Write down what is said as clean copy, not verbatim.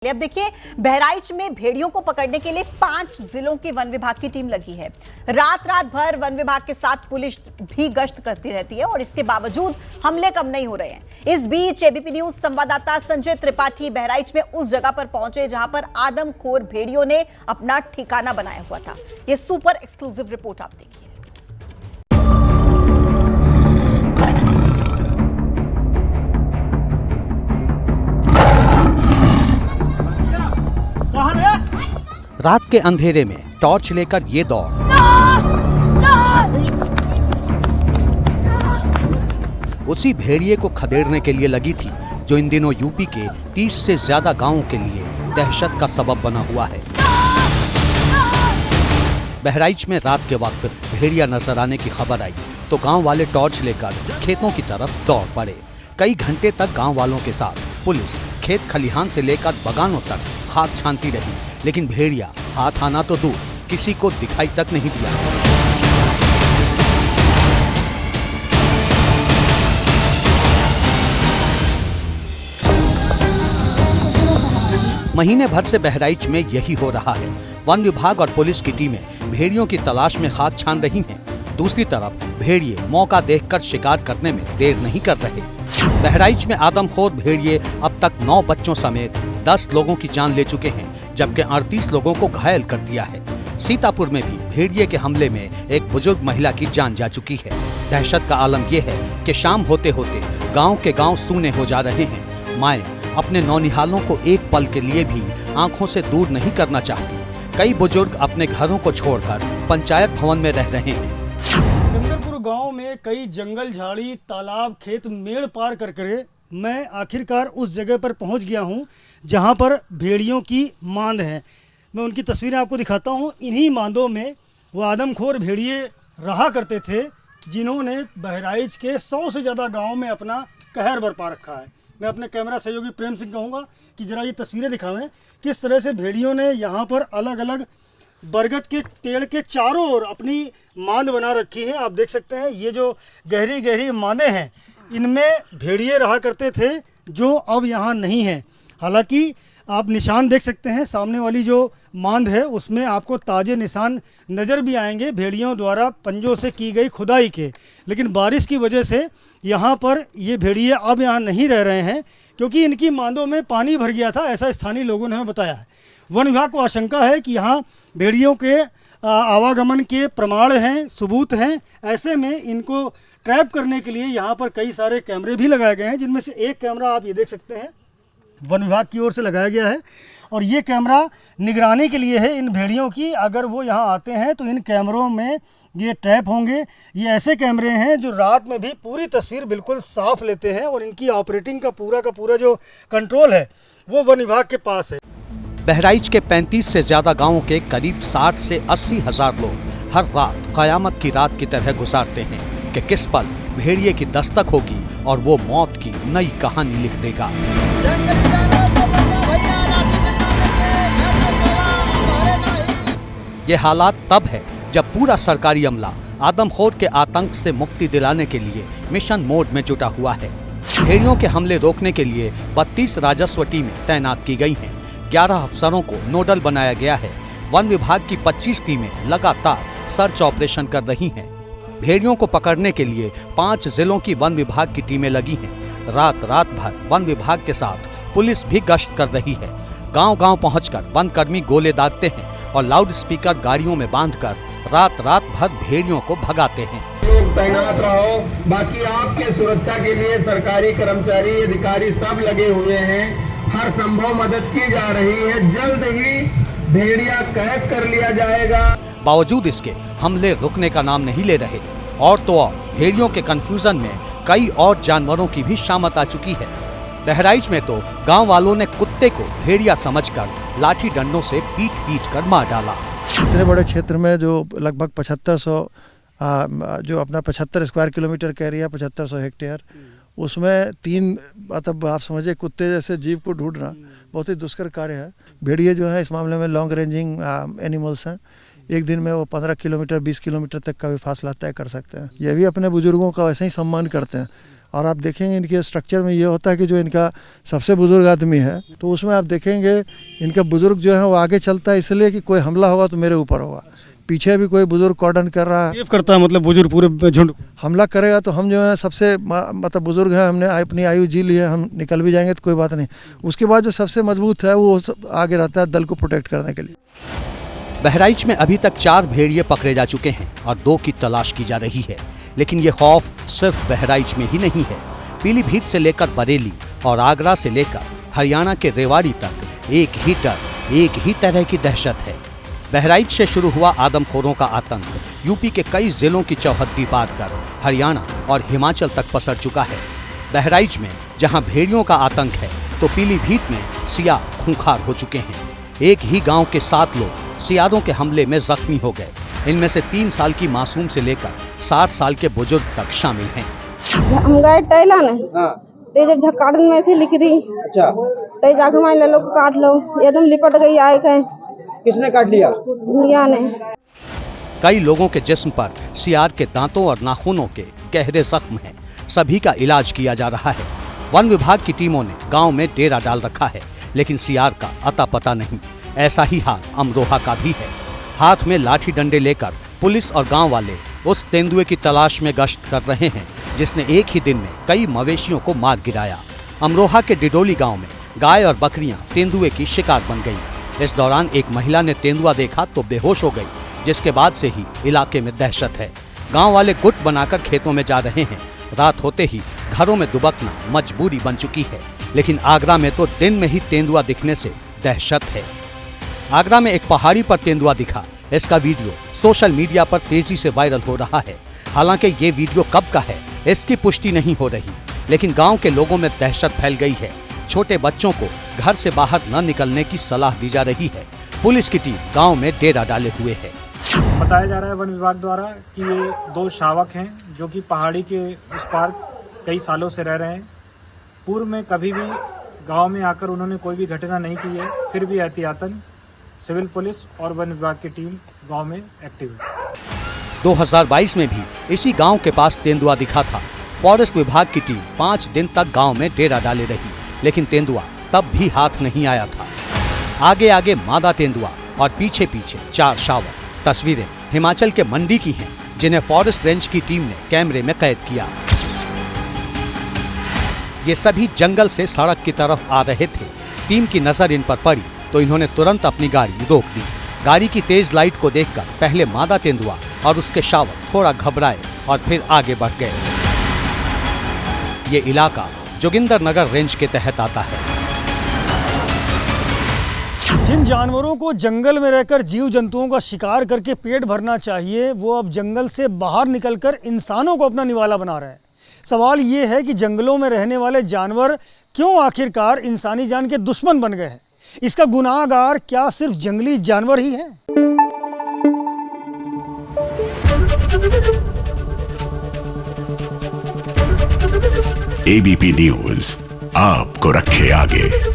अब देखिए, बहराइच में भेड़ियों को पकड़ने के लिए 5 जिलों की वन विभाग की टीम लगी है। रात भर वन विभाग के साथ पुलिस भी गश्त करती रहती है और इसके बावजूद हमले कम नहीं हो रहे हैं। इस बीच एबीपी न्यूज संवाददाता संजय त्रिपाठी बहराइच में उस जगह पर पहुंचे जहां पर आदमखोर भेड़ियों ने अपना ठिकाना बनाया हुआ था। यह सुपर एक्सक्लूसिव रिपोर्ट आप देखिए। रात के अंधेरे में टॉर्च लेकर ये दौड़ उसी भेड़िए को खदेड़ने के लिए लगी थी जो इन दिनों यूपी के 30 से ज्यादा गांवों के लिए दहशत का सबब बना हुआ है। बहराइच में रात के वक्त भेड़िया नजर आने की खबर आई तो गांव वाले टॉर्च लेकर खेतों की तरफ दौड़ पड़े। कई घंटे तक गांव वालों के साथ पुलिस खेत खलिहान से लेकर बगानों तक खाक छानती रही, लेकिन भेड़िया हाथ आना तो दूर किसी को दिखाई तक नहीं दिया। महीने भर से बहराइच में यही हो रहा है। वन विभाग और पुलिस की टीमें भेड़ियों की तलाश में खाक छान रही हैं। दूसरी तरफ भेड़िए मौका देखकर शिकार करने में देर नहीं कर रहे। बहराइच में आदमखोर भेड़िए अब तक 9 बच्चों समेत 10 लोगों की जान ले चुके हैं, जबकि 38 लोगों को घायल कर दिया है। सीतापुर में भी भेड़िए के हमले में एक बुजुर्ग महिला की जान जा चुकी है। दहशत का आलम यह है कि शाम होते होते गांव के गांव सूने हो जा रहे हैं। माएं अपने नौनिहालों को एक पल के लिए भी आंखों से दूर नहीं करना चाहती। कई बुजुर्ग अपने घरों को छोड़कर पंचायत भवन में रह रहे हैं। सिकंदरपुर गांव में कई जंगल, झाड़ी, तालाब, खेत, मेड़ पार कर मैं आखिरकार उस जगह पर पहुंच गया हूं जहां पर भेड़ियों की मांद है। मैं उनकी तस्वीरें आपको दिखाता हूं। इन्हीं मांदों में वो आदमखोर भेड़िए रहा करते थे जिन्होंने बहराइच के 100 से ज़्यादा गाँव में अपना कहर बरपा रखा है। मैं अपने कैमरा सहयोगी प्रेम सिंह कहूँगा कि ज़रा ये तस्वीरें दिखावें किस तरह से भेड़ियों ने यहाँ पर अलग अलग बरगद के पेड़ के चारों ओर अपनी मांद बना रखी है। आप देख सकते हैं ये जो गहरी गहरी मांदें हैं इनमें भेड़िए रहा करते थे जो अब यहाँ नहीं है। हालांकि आप निशान देख सकते हैं, सामने वाली जो मांद है उसमें आपको ताज़े निशान नज़र भी आएंगे भेड़ियों द्वारा पंजों से की गई खुदाई के। लेकिन बारिश की वजह से यहाँ पर ये भेड़िए अब यहाँ नहीं रह रहे हैं क्योंकि इनकी मांदों में पानी भर गया था, ऐसा स्थानीय लोगों ने हमें बताया है। वन विभाग को आशंका है कि यहाँ भेड़ियों के आवागमन के प्रमाण हैं, सबूत हैं। ऐसे में इनको ट्रैप करने के लिए यहाँ पर कई सारे कैमरे भी लगाए गए हैं, जिनमें से एक कैमरा आप ये देख सकते हैं वन विभाग की ओर से लगाया गया है और ये कैमरा निगरानी के लिए है इन भेड़ियों की। अगर वो यहाँ आते हैं तो इन कैमरों में ये ट्रैप होंगे। ये ऐसे कैमरे हैं जो रात में भी पूरी तस्वीर बिल्कुल साफ लेते हैं और इनकी ऑपरेटिंग का पूरा जो कंट्रोल है वो वन विभाग के पास है। बहराइच के 35 से ज्यादा गांवों के करीब 60 से 80 हजार लोग हर रात कयामत की रात की तरह गुजारते हैं कि किस पल भेड़िए की दस्तक होगी और वो मौत की नई कहानी लिख देगा। ये हालात तब है जब पूरा सरकारी अमला आदमखोर के आतंक से मुक्ति दिलाने के लिए मिशन मोड में जुटा हुआ है। भेड़ियों के हमले रोकने के लिए 32 राजस्व टीमें तैनात की गई हैं। 11 अफसरों को नोडल बनाया गया है। वन विभाग की 25 टीमें लगातार सर्च ऑपरेशन कर रही हैं। भेड़ियों को पकड़ने के लिए 5 जिलों की वन विभाग की टीमें लगी हैं। रात भर वन विभाग के साथ पुलिस भी गश्त कर रही है। गांव-गांव पहुंचकर वन कर्मी गोले दागते हैं और लाउड स्पीकर गाड़ियों में बांधकर रात भर भेड़ियों को भगाते हैं। लोग तैनात रहो, बाकी आपके सुरक्षा के लिए सरकारी कर्मचारी, अधिकारी सब लगे हुए हैं। हर संभव मदद की जा रही है। जल्द ही भेड़िया कैद कर लिया जाएगा। बावजूद इसके हमले रुकने का नाम नहीं ले रहे और तो और भेड़ियों के कंफ्यूजन में कई और जानवरों की भी शामत आ चुकी है। बहराइच में तो गांव वालों ने कुत्ते को भेड़िया समझकर लाठी डंडों से पीट कर मार डाला। इतने बड़े क्षेत्र में जो लगभग 7500 जो अपना 75 स्क्वायर किलोमीटर का एरिया, 7500 हेक्टेयर, उसमें 3 मतलब आप समझिए कुत्ते जैसे जीव को ढूंढना बहुत ही दुष्कर कार्य है। भेड़िए जो है इस मामले में लॉन्ग रेंजिंग एनिमल्स हैं। एक दिन में वो 15 किलोमीटर 20 किलोमीटर तक का भी फासला तय कर सकते हैं। ये भी अपने बुजुर्गों का वैसे ही सम्मान करते हैं। और आप देखेंगे इनके स्ट्रक्चर में ये होता है कि जो इनका सबसे बुजुर्ग आदमी है तो उसमें आप देखेंगे इनका बुजुर्ग जो है वो आगे चलता है, इसलिए कि कोई हमला होगा तो मेरे ऊपर होगा। पीछे भी कोई बुजुर्ग कॉर्डन कर रहा है, सेव करता है, मतलब बुजुर्ग पूरे झुंड हमला करेगा तो हम जो है सबसे मतलब बुजुर्ग हैं, हमने अपनी आयु जी ली है, हम निकल भी जाएंगे तो कोई बात नहीं। उसके बाद जो सबसे मजबूत है वो आगे रहता है दल को प्रोटेक्ट करने के लिए। बहराइच में अभी तक 4 भेड़िए पकड़े जा चुके हैं और 2 की तलाश की जा रही है। लेकिन ये खौफ सिर्फ बहराइच में ही नहीं है। पीलीभीत से लेकर बरेली और आगरा से लेकर हरियाणा के रेवाड़ी तक एक ही डर, एक ही तरह की दहशत है। बहराइच से शुरू हुआ आदमखोरों का आतंक यूपी के कई जिलों की चौहद्दी पार कर हरियाणा और हिमाचल तक पसर चुका है। बहराइच में जहां भेड़ियों का आतंक है तो पीलीभीत में सियार खूंखार हो चुके हैं। एक ही गांव के 7 लोग सियारों के हमले में जख्मी हो गए। इनमें से 3 साल की मासूम से लेकर 60 साल के बुजुर्ग तक शामिल हैं। हम गए टैला ने तेज झकाड़न में से लिख रही। अच्छा, तेज जाके मैं ले लो काट लो, एकदम लिपट गई आए कहे। किसने काट लिया? दुनिया ने। कई लोगों के जिस्म पर सियार के दांतों और नाखूनों के गहरे जख्म हैं। सभी का इलाज किया जा रहा है। वन विभाग की टीमों ने गांव में डेरा डाल रखा है, लेकिन सियार का अता पता नहीं। ऐसा ही हाल अमरोहा का भी है। हाथ में लाठी डंडे लेकर पुलिस और गांव वाले उस तेंदुए की तलाश में गश्त कर रहे हैं जिसने एक ही दिन में कई मवेशियों को मार गिराया। अमरोहा के डिडोली गांव में गाय और बकरियां तेंदुए की शिकार बन गईं। इस दौरान एक महिला ने तेंदुआ देखा तो बेहोश हो गई, जिसके बाद से ही इलाके में दहशत है। गांव वाले गुट बनाकर खेतों में जा रहे हैं। रात होते ही घरों में दुबकना मजबूरी बन चुकी है। लेकिन आगरा में तो दिन में ही तेंदुआ दिखने से दहशत है। आगरा में एक पहाड़ी पर तेंदुआ दिखा। इसका वीडियो सोशल मीडिया पर तेजी से वायरल हो रहा है। हालांकि ये वीडियो कब का है इसकी पुष्टि नहीं हो रही, लेकिन गांव के लोगों में दहशत फैल गई है। छोटे बच्चों को घर से बाहर न निकलने की सलाह दी जा रही है। पुलिस की टीम गांव में डेरा डाले हुए है। बताया जा रहा है वन विभाग द्वारा कि ये 2 शावक हैं जो कि पहाड़ी के उस पार कई सालों से रह रहे हैं। पूर्व में कभी भी गांव में आकर उन्होंने कोई भी घटना नहीं की है, फिर भी एहतियातन सिविल पुलिस और वन विभाग की टीम गांव में एक्टिव है। 2022 में भी इसी गांव के पास तेंदुआ दिखा था। फॉरेस्ट विभाग की टीम 5 दिन तक गांव में डेरा डाले रही, लेकिन तेंदुआ तब भी हाथ नहीं आया था। आगे आगे मादा तेंदुआ और पीछे पीछे 4 शावक। तस्वीरें हिमाचल के मंडी की हैं, जिन्हें फॉरेस्ट रेंज की टीम ने कैमरे में कैद किया। ये सभी जंगल से सड़क की तरफ आ रहे थे। टीम की नजर इन पर पड़ी तो इन्होंने तुरंत अपनी गाड़ी रोक दी। गाड़ी की तेज लाइट को देखकर पहले मादा तेंदुआ और उसके शावक थोड़ा घबराए और फिर आगे बढ़ गए। ये इलाका जोगिंदरनगर रेंज के तहत आता है। जिन जानवरों को जंगल में रहकर जीव जंतुओं का शिकार करके पेट भरना चाहिए, वो अब जंगल से बाहर निकलकर इंसानों को अपना निवाला बना रहे हैं। सवाल ये है कि जंगलों में रहने वाले जानवर क्यों आखिरकार इंसानी जान के दुश्मन बन गए हैं? इसका गुनाहगार क्या सिर्फ जंगली जानवर ही हैं? एबीपी न्यूज आपको रखे आगे।